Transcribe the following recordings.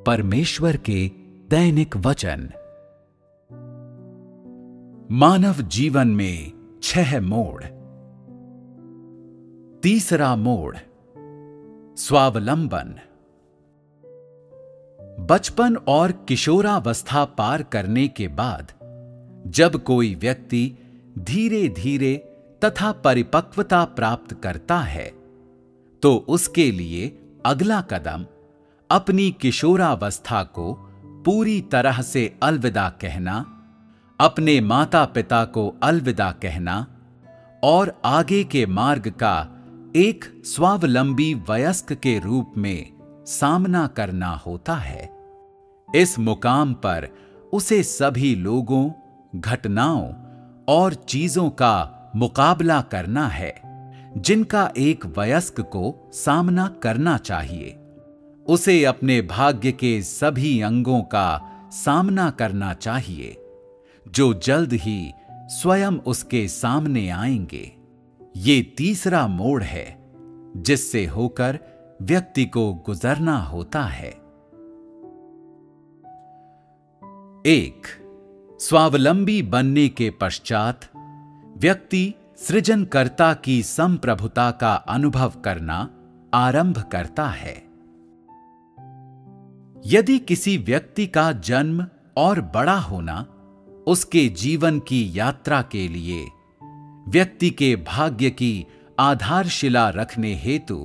परमेश्वर के दैनिक वचन। मानव जीवन में 6 मोड़। तीसरा मोड़, स्वावलंबन। बचपन और किशोरावस्था पार करने के बाद जब कोई व्यक्ति धीरे धीरे तथा परिपक्वता प्राप्त करता है तो उसके लिए अगला कदम अपनी किशोरावस्था को पूरी तरह से अलविदा कहना, अपने माता पिता को अलविदा कहना और आगे के मार्ग का एक स्वावलंबी वयस्क के रूप में सामना करना होता है। इस मुकाम पर उसे सभी लोगों, घटनाओं और चीजों का मुकाबला करना है जिनका एक वयस्क को सामना करना चाहिए। उसे अपने भाग्य के सभी अंगों का सामना करना चाहिए जो जल्द ही स्वयं उसके सामने आएंगे। ये तीसरा मोड़ है जिससे होकर व्यक्ति को गुजरना होता है। 1. स्वावलंबी बनने के पश्चात व्यक्ति सृजनकर्ता की संप्रभुता का अनुभव करना आरंभ करता है। यदि किसी व्यक्ति का जन्म और बड़ा होना उसके जीवन की यात्रा के लिए व्यक्ति के भाग्य की आधारशिला रखने हेतु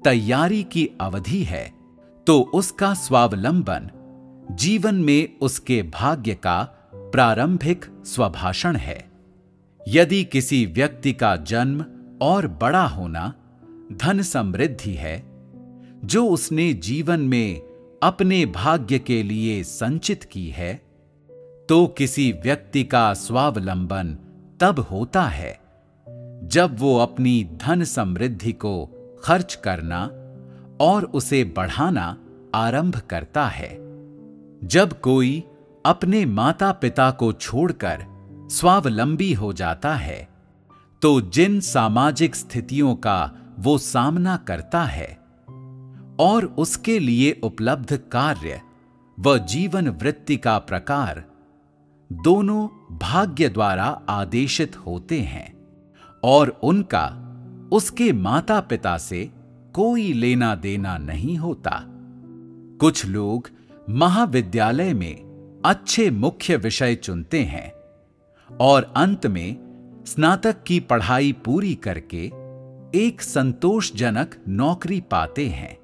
तैयारी की अवधि है, तो उसका स्वावलंबन जीवन में उसके भाग्य का प्रारंभिक स्वभाषण है। यदि किसी व्यक्ति का जन्म और बड़ा होना धन समृद्धि है जो उसने जीवन में अपने भाग्य के लिए संचित की है, तो किसी व्यक्ति का स्वावलंबन तब होता है जब वो अपनी धन समृद्धि को खर्च करना और उसे बढ़ाना आरंभ करता है। जब कोई अपने माता पिता को छोड़कर स्वावलंबी हो जाता है तो जिन सामाजिक स्थितियों का वो सामना करता है और उसके लिए उपलब्ध कार्य व जीवन वृत्ति का प्रकार दोनों भाग्य द्वारा आदेशित होते हैं और उनका उसके माता पिता से कोई लेना देना नहीं होता। कुछ लोग महाविद्यालय में अच्छे मुख्य विषय चुनते हैं और अंत में स्नातक की पढ़ाई पूरी करके एक संतोषजनक नौकरी पाते हैं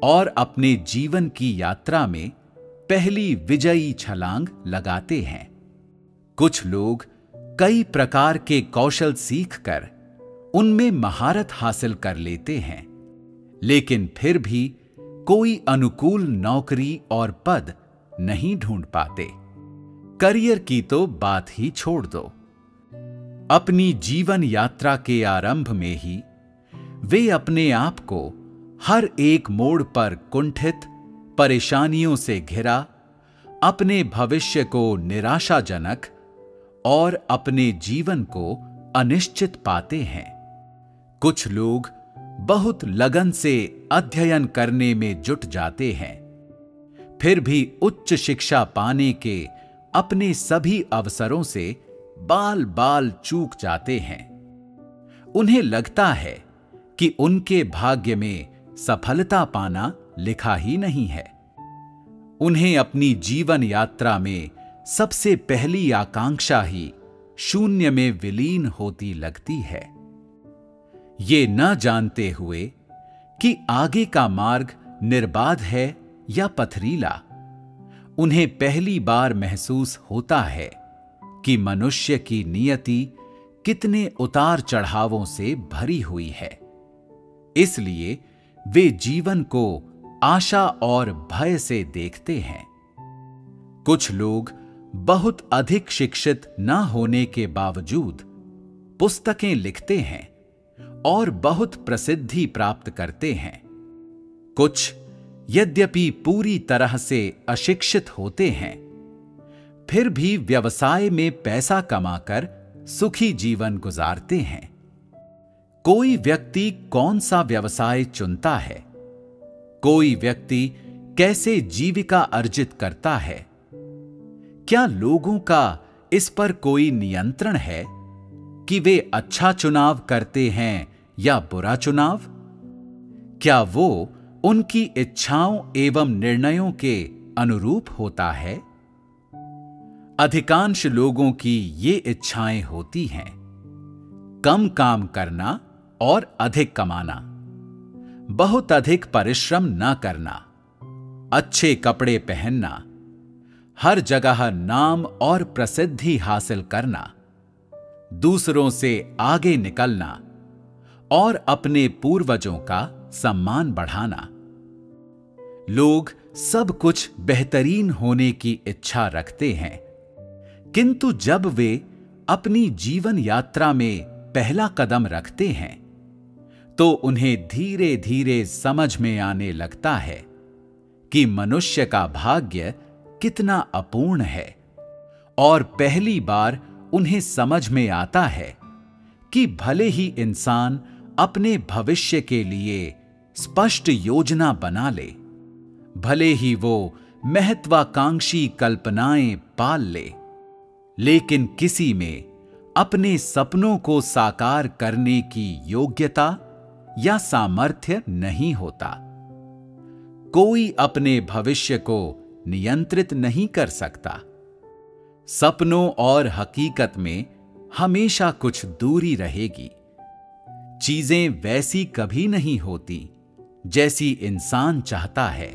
और अपने जीवन की यात्रा में पहली विजयी छलांग लगाते हैं। कुछ लोग कई प्रकार के कौशल सीखकर उनमें महारत हासिल कर लेते हैं, लेकिन फिर भी कोई अनुकूल नौकरी और पद नहीं ढूंढ पाते। करियर की तो बात ही छोड़ दो। अपनी जीवन यात्रा के आरंभ में ही वे अपने आप को हर एक मोड़ पर कुंठित, परेशानियों से घिरा, अपने भविष्य को निराशाजनक और अपने जीवन को अनिश्चित पाते हैं। कुछ लोग बहुत लगन से अध्ययन करने में जुट जाते हैं, फिर भी उच्च शिक्षा पाने के अपने सभी अवसरों से बाल बाल चूक जाते हैं। उन्हें लगता है कि उनके भाग्य में सफलता पाना लिखा ही नहीं है। उन्हें अपनी जीवन यात्रा में सबसे पहली आकांक्षा ही शून्य में विलीन होती लगती है, ये न जानते हुए कि आगे का मार्ग निर्बाध है या पथरीला। उन्हें पहली बार महसूस होता है कि मनुष्य की नियति कितने उतार चढ़ावों से भरी हुई है। इसलिए वे जीवन को आशा और भय से देखते हैं। कुछ लोग बहुत अधिक शिक्षित न होने के बावजूद पुस्तकें लिखते हैं और बहुत प्रसिद्धि प्राप्त करते हैं। कुछ यद्यपि पूरी तरह से अशिक्षित होते हैं, फिर भी व्यवसाय में पैसा कमाकर सुखी जीवन गुजारते हैं। कोई व्यक्ति कौन सा व्यवसाय चुनता है, कोई व्यक्ति कैसे जीविका अर्जित करता है? क्या लोगों का इस पर कोई नियंत्रण है कि वे अच्छा चुनाव करते हैं या बुरा चुनाव? क्या वो उनकी इच्छाओं एवं निर्णयों के अनुरूप होता है? अधिकांश लोगों की ये इच्छाएं होती हैं कम काम करना और अधिक कमाना, बहुत अधिक परिश्रम न करना, अच्छे कपड़े पहनना, हर जगह नाम और प्रसिद्धि हासिल करना, दूसरों से आगे निकलना और अपने पूर्वजों का सम्मान बढ़ाना। लोग सब कुछ बेहतरीन होने की इच्छा रखते हैं, किंतु जब वे अपनी जीवन यात्रा में पहला कदम रखते हैं तो उन्हें धीरे धीरे समझ में आने लगता है कि मनुष्य का भाग्य कितना अपूर्ण है, और पहली बार उन्हें समझ में आता है कि भले ही इंसान अपने भविष्य के लिए स्पष्ट योजना बना ले, भले ही वो महत्वाकांक्षी कल्पनाएं पाल ले, लेकिन किसी में अपने सपनों को साकार करने की योग्यता या सामर्थ्य नहीं होता। कोई अपने भविष्य को नियंत्रित नहीं कर सकता। सपनों और हकीकत में हमेशा कुछ दूरी रहेगी। चीजें वैसी कभी नहीं होती जैसी इंसान चाहता है,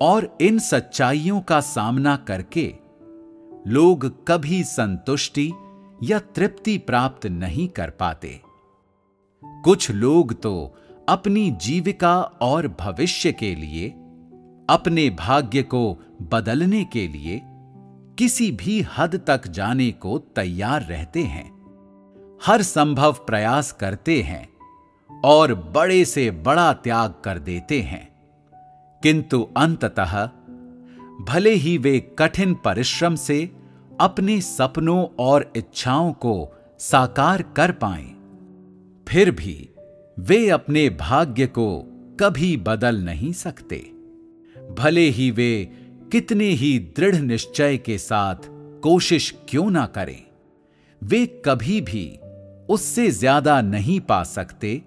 और इन सच्चाइयों का सामना करके लोग कभी संतुष्टि या तृप्ति प्राप्त नहीं कर पाते। कुछ लोग तो अपनी जीविका और भविष्य के लिए, अपने भाग्य को बदलने के लिए किसी भी हद तक जाने को तैयार रहते हैं, हर संभव प्रयास करते हैं और बड़े से बड़ा त्याग कर देते हैं, किंतु अंततः भले ही वे कठिन परिश्रम से अपने सपनों और इच्छाओं को साकार कर पाएं, फिर भी वे अपने भाग्य को कभी बदल नहीं सकते। भले ही वे कितने ही दृढ़ निश्चय के साथ कोशिश क्यों ना करें, वे कभी भी उससे ज्यादा नहीं पा सकते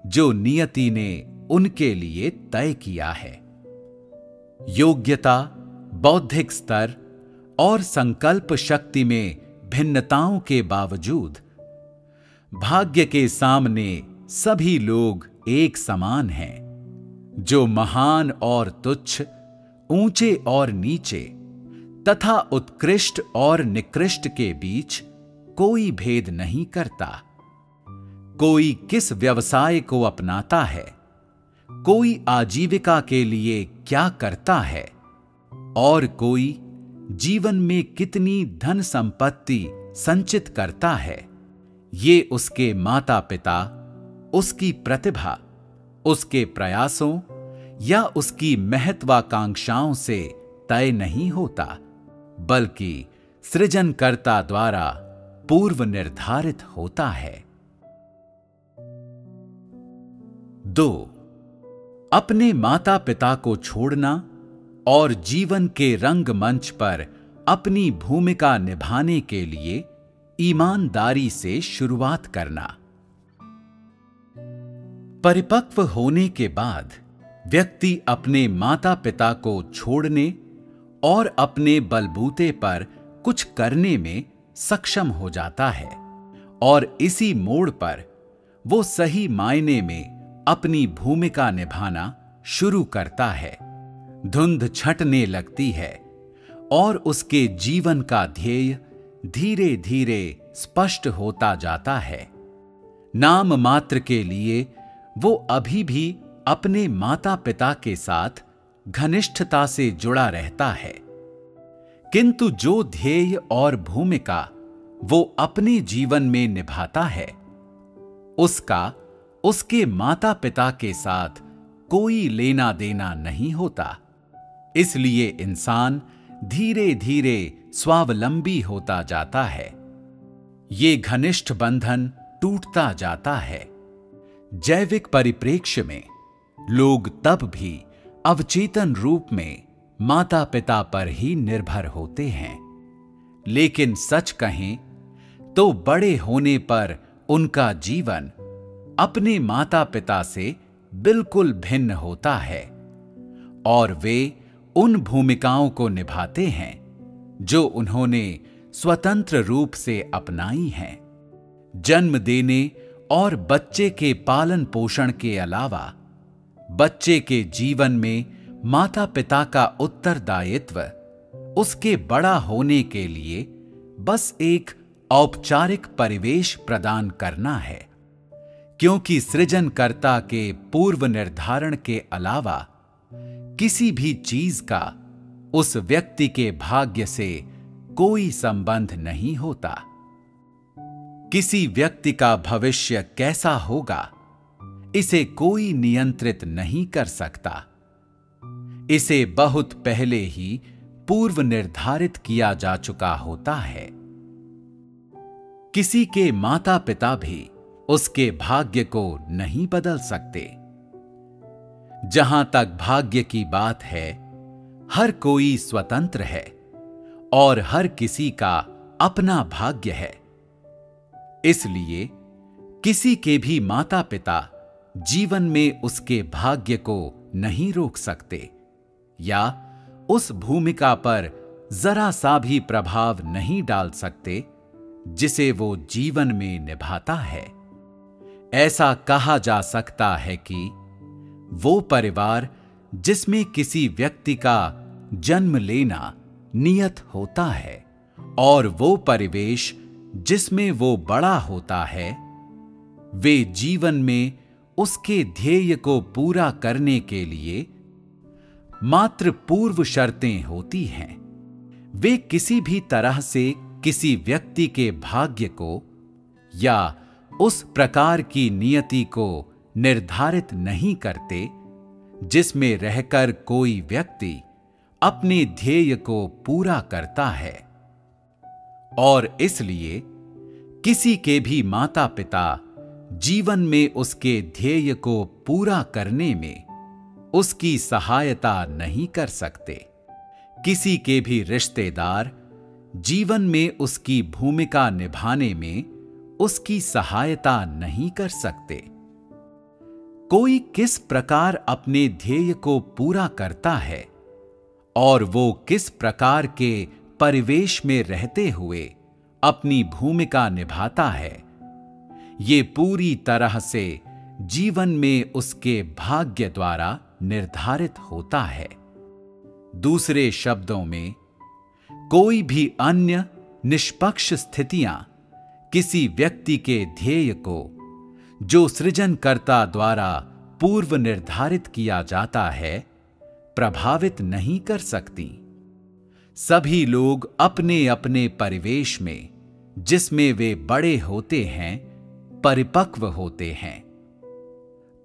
जो नियति ने उनके लिए तय किया है। योग्यता, बौद्धिक स्तर और संकल्प शक्ति में भिन्नताओं के बावजूद भाग्य के सामने सभी लोग एक समान हैं। जो महान और तुच्छ, ऊंचे और नीचे तथा उत्कृष्ट और निकृष्ट के बीच कोई भेद नहीं करता। कोई किस व्यवसाय को अपनाता है, कोई आजीविका के लिए क्या करता है, और कोई जीवन में कितनी धन संपत्ति संचित करता है, ये उसके माता पिता, उसकी प्रतिभा, उसके प्रयासों या उसकी महत्वाकांक्षाओं से तय नहीं होता, बल्कि सृजनकर्ता द्वारा पूर्व निर्धारित होता है। 2. अपने माता पिता को छोड़ना और जीवन के रंगमंच पर अपनी भूमिका निभाने के लिए ईमानदारी से शुरुआत करना। परिपक्व होने के बाद व्यक्ति अपने माता पिता को छोड़ने और अपने बलबूते पर कुछ करने में सक्षम हो जाता है, और इसी मोड़ पर वो सही मायने में अपनी भूमिका निभाना शुरू करता है। धुंध छंटने लगती है और उसके जीवन का ध्येय धीरे धीरे स्पष्ट होता जाता है। नाम मात्र के लिए वो अभी भी अपने माता पिता के साथ घनिष्ठता से जुड़ा रहता है, किंतु जो ध्येय और भूमिका वो अपने जीवन में निभाता है, उसका उसके माता पिता के साथ कोई लेना देना नहीं होता। इसलिए इंसान धीरे धीरे स्वावलंबी होता जाता है। ये घनिष्ठ बंधन टूटता जाता है। जैविक परिप्रेक्ष्य में लोग तब भी अवचेतन रूप में माता पिता पर ही निर्भर होते हैं। लेकिन सच कहें तो बड़े होने पर उनका जीवन अपने माता पिता से बिल्कुल भिन्न होता है और वे उन भूमिकाओं को निभाते हैं जो उन्होंने स्वतंत्र रूप से अपनाई हैं। जन्म देने और बच्चे के पालन पोषण के अलावा बच्चे के जीवन में माता पिता का उत्तरदायित्व उसके बड़ा होने के लिए बस एक औपचारिक परिवेश प्रदान करना है, क्योंकि सृजनकर्ता के पूर्व निर्धारण के अलावा किसी भी चीज का उस व्यक्ति के भाग्य से कोई संबंध नहीं होता। किसी व्यक्ति का भविष्य कैसा होगा इसे कोई नियंत्रित नहीं कर सकता। इसे बहुत पहले ही पूर्व निर्धारित किया जा चुका होता है। किसी के माता पिता भी उसके भाग्य को नहीं बदल सकते। जहां तक भाग्य की बात है, हर कोई स्वतंत्र है और हर किसी का अपना भाग्य है। इसलिए किसी के भी माता पिता जीवन में उसके भाग्य को नहीं रोक सकते या उस भूमिका पर जरा सा भी प्रभाव नहीं डाल सकते जिसे वो जीवन में निभाता है। ऐसा कहा जा सकता है कि वो परिवार जिसमें किसी व्यक्ति का जन्म लेना नियत होता है और वो परिवेश जिसमें वो बड़ा होता है, वे जीवन में उसके ध्येय को पूरा करने के लिए मात्र पूर्व शर्तें होती हैं। वे किसी भी तरह से किसी व्यक्ति के भाग्य को या उस प्रकार की नियति को निर्धारित नहीं करते जिसमें रहकर कोई व्यक्ति अपने ध्येय को पूरा करता है। और इसलिए किसी के भी माता पिता जीवन में उसके ध्येय को पूरा करने में उसकी सहायता नहीं कर सकते। किसी के भी रिश्तेदार जीवन में उसकी भूमिका निभाने में उसकी सहायता नहीं कर सकते। कोई किस प्रकार अपने ध्येय को पूरा करता है और वो किस प्रकार के परिवेश में रहते हुए अपनी भूमिका निभाता है, ये पूरी तरह से जीवन में उसके भाग्य द्वारा निर्धारित होता है। दूसरे शब्दों में, कोई भी अन्य निष्पक्ष स्थितियां किसी व्यक्ति के ध्येय को, जो सृजनकर्ता द्वारा पूर्व निर्धारित किया जाता है, प्रभावित नहीं कर सकती। सभी लोग अपने अपने परिवेश में जिसमें वे बड़े होते हैं, परिपक्व होते हैं।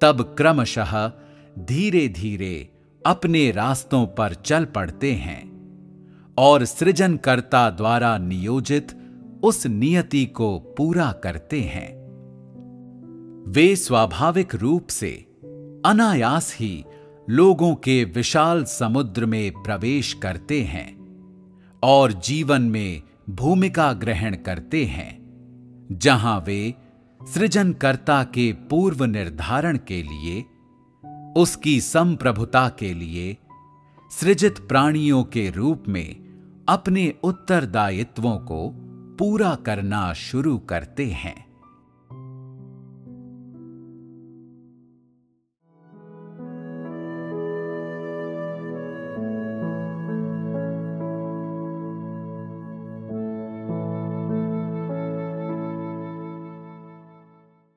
तब क्रमशः धीरे धीरे अपने रास्तों पर चल पड़ते हैं और सृजनकर्ता द्वारा नियोजित उस नियति को पूरा करते हैं। वे स्वाभाविक रूप से अनायास ही लोगों के विशाल समुद्र में प्रवेश करते हैं और जीवन में भूमिका ग्रहण करते हैं, जहां वे सृजनकर्ता के पूर्व निर्धारण के लिए, उसकी संप्रभुता के लिए सृजित प्राणियों के रूप में अपने उत्तरदायित्वों को पूरा करना शुरू करते हैं।